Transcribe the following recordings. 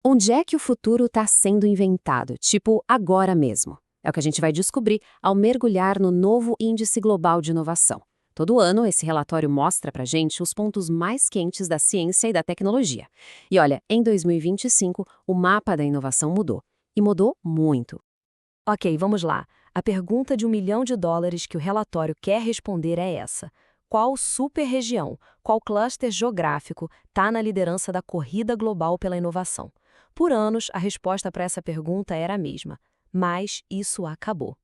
Onde é que o futuro está sendo inventado? Tipo, agora mesmo. É o que a gente vai descobrir ao mergulhar no novo Índice Global de Inovação. Todo ano, esse relatório mostra pra gente os pontos mais quentes da ciência e da tecnologia. E olha, em 2025, o mapa da inovação mudou. E mudou muito. Ok, vamos lá. A pergunta de US$ 1 milhão que o relatório quer responder é essa. Qual superregião, qual cluster geográfico está na liderança da corrida global pela inovação? Por anos, a resposta para essa pergunta era a mesma, mas isso acabou.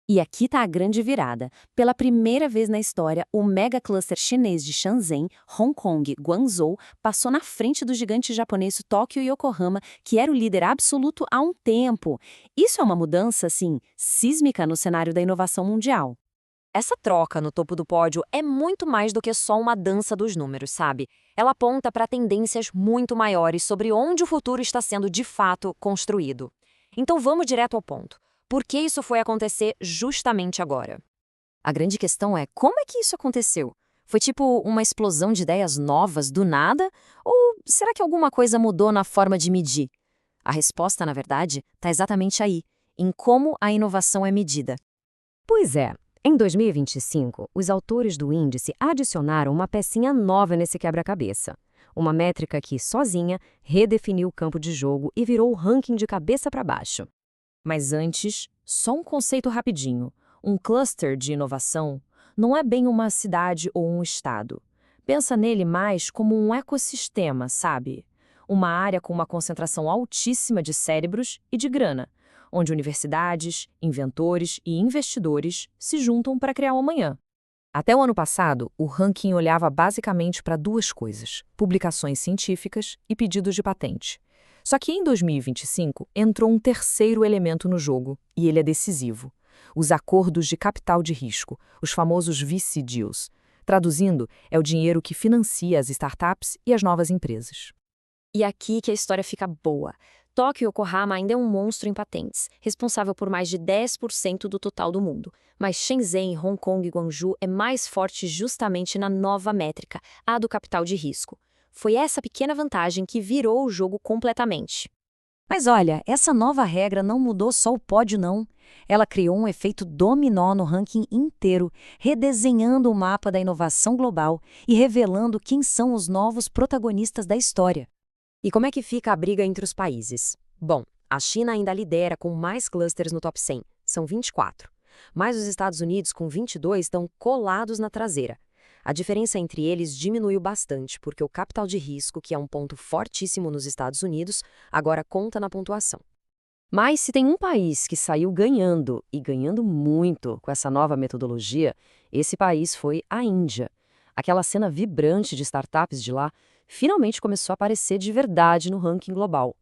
E aqui está a grande virada. Pela primeira vez na história, o mega cluster chinês de Shenzhen, Hong Kong, Guangzhou passou na frente do gigante japonês Tóquio e Yokohama, que era o líder absoluto há um tempo. Isso é uma mudança, assim, sísmica no cenário da inovação mundial. Essa troca no topo do pódio é muito mais do que só uma dança dos números, sabe? Ela aponta para tendências muito maiores sobre onde o futuro está sendo de fato construído. Então vamos direto ao ponto. Por que isso foi acontecer justamente agora? A grande questão é como é que isso aconteceu? Foi tipo uma explosão de ideias novas do nada? Ou será que alguma coisa mudou na forma de medir? A resposta, na verdade, está exatamente aí, em como a inovação é medida. Pois é, em 2025, os autores do índice adicionaram uma pecinha nova nesse quebra-cabeça. Uma métrica que, sozinha, redefiniu o campo de jogo e virou o ranking de cabeça para baixo. Mas antes, só um conceito rapidinho. Um cluster de inovação não é bem uma cidade ou um estado. Pensa nele mais como um ecossistema, sabe? Uma área com uma concentração altíssima de cérebros e de grana, onde universidades, inventores e investidores se juntam para criar o amanhã. Até o ano passado, o ranking olhava basicamente para duas coisas: publicações científicas e pedidos de patente. Só que em 2025 entrou um terceiro elemento no jogo, e ele é decisivo: os acordos de capital de risco, os famosos VC deals. Traduzindo, é o dinheiro que financia as startups e as novas empresas. E aqui que a história fica boa. Tóquio e Yokohama ainda é um monstro em patentes, responsável por mais de 10% do total do mundo. Mas Shenzhen, Hong Kong e Guangzhou é mais forte justamente na nova métrica, a do capital de risco. Foi essa pequena vantagem que virou o jogo completamente. Mas olha, essa nova regra não mudou só o pódio, não. Ela criou um efeito dominó no ranking inteiro, redesenhando o mapa da inovação global e revelando quem são os novos protagonistas da história. E como é que fica a briga entre os países? Bom, a China ainda lidera com mais clusters no top 100, são 24. Mas os Estados Unidos, com 22, estão colados na traseira. A diferença entre eles diminuiu bastante, porque o capital de risco, que é um ponto fortíssimo nos Estados Unidos, agora conta na pontuação. Mas se tem um país que saiu ganhando, e ganhando muito com essa nova metodologia, esse país foi a Índia. Aquela cena vibrante de startups de lá finalmente começou a aparecer de verdade no ranking global.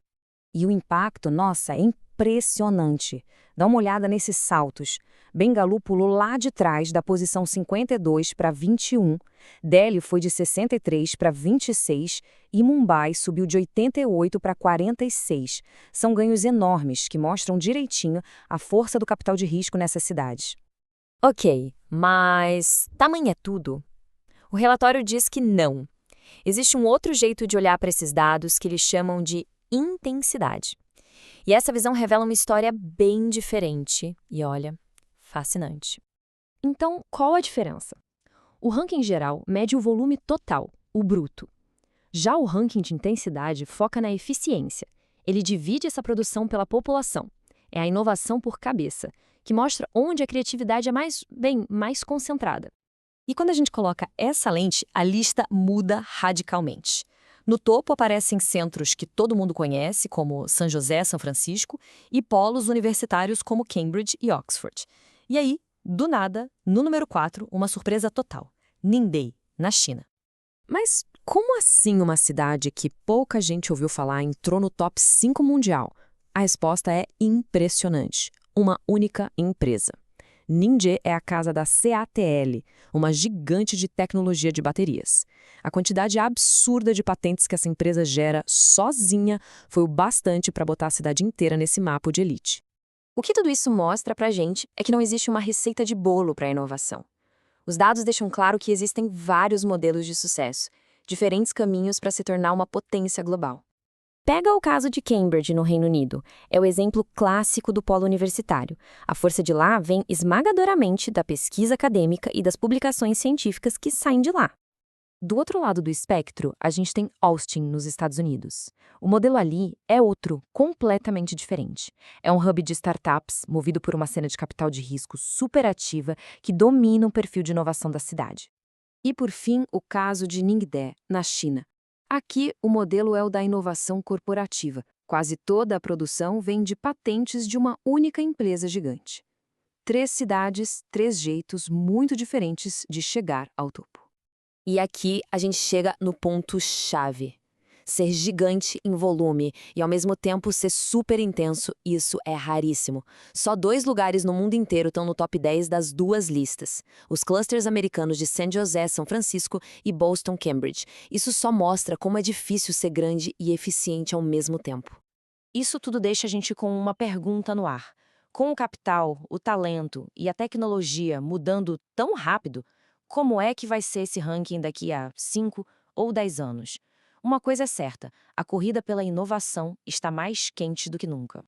E o impacto, nossa, é impressionante. Dá uma olhada nesses saltos. Bengalu pulou lá de trás da posição 52 para 21, Delhi foi de 63 para 26 e Mumbai subiu de 88 para 46. São ganhos enormes que mostram direitinho a força do capital de risco nessas cidades. Ok, mas tamanho é tudo? O relatório diz que não. Existe um outro jeito de olhar para esses dados que eles chamam de intensidade. E essa visão revela uma história bem diferente e, olha, fascinante. Então, qual a diferença? O ranking geral mede o volume total, o bruto. Já o ranking de intensidade foca na eficiência. Ele divide essa produção pela população. É a inovação por cabeça, que mostra onde a criatividade é mais concentrada. E quando a gente coloca essa lente, a lista muda radicalmente. No topo aparecem centros que todo mundo conhece, como São José, São Francisco, e polos universitários como Cambridge e Oxford. E aí, do nada, no número 4, uma surpresa total: Ningbo, na China. Mas como assim uma cidade que pouca gente ouviu falar entrou no top 5 mundial? A resposta é impressionante: uma única empresa. Ningbo é a casa da CATL, uma gigante de tecnologia de baterias. A quantidade absurda de patentes que essa empresa gera sozinha foi o bastante para botar a cidade inteira nesse mapa de elite. O que tudo isso mostra pra gente é que não existe uma receita de bolo para a inovação. Os dados deixam claro que existem vários modelos de sucesso, diferentes caminhos para se tornar uma potência global. Pega o caso de Cambridge, no Reino Unido. É o exemplo clássico do polo universitário. A força de lá vem esmagadoramente da pesquisa acadêmica e das publicações científicas que saem de lá. Do outro lado do espectro, a gente tem Austin, nos Estados Unidos. O modelo ali é outro, completamente diferente. É um hub de startups, movido por uma cena de capital de risco superativa que domina o perfil de inovação da cidade. E, por fim, o caso de Ningde, na China. Aqui, o modelo é o da inovação corporativa. Quase toda a produção vem de patentes de uma única empresa gigante. 3 cidades, 3 jeitos muito diferentes de chegar ao topo. E aqui a gente chega no ponto-chave. Ser gigante em volume e, ao mesmo tempo, ser super intenso, isso é raríssimo. Só 2 lugares no mundo inteiro estão no top 10 das 2 listas. Os clusters americanos de San José, São Francisco e Boston, Cambridge. Isso só mostra como é difícil ser grande e eficiente ao mesmo tempo. Isso tudo deixa a gente com uma pergunta no ar. Com o capital, o talento e a tecnologia mudando tão rápido, como é que vai ser esse ranking daqui a 5 ou 10 anos? Uma coisa é certa, a corrida pela inovação está mais quente do que nunca.